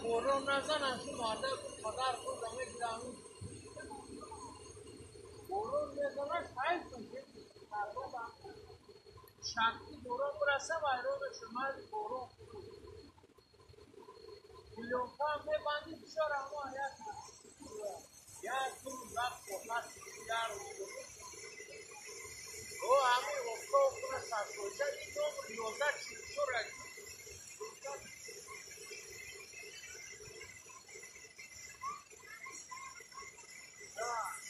قرآن نزنم که مادر خودم گرامی قرآن میزنم خیلی کنید شکلی قرآن برسه ویران شما قرآن میلیون هم میبندی بسیار اما یک دون وقت وقت دیگر او همین وقتا کنه سرکوچه این دوم ریاضت چی بسیار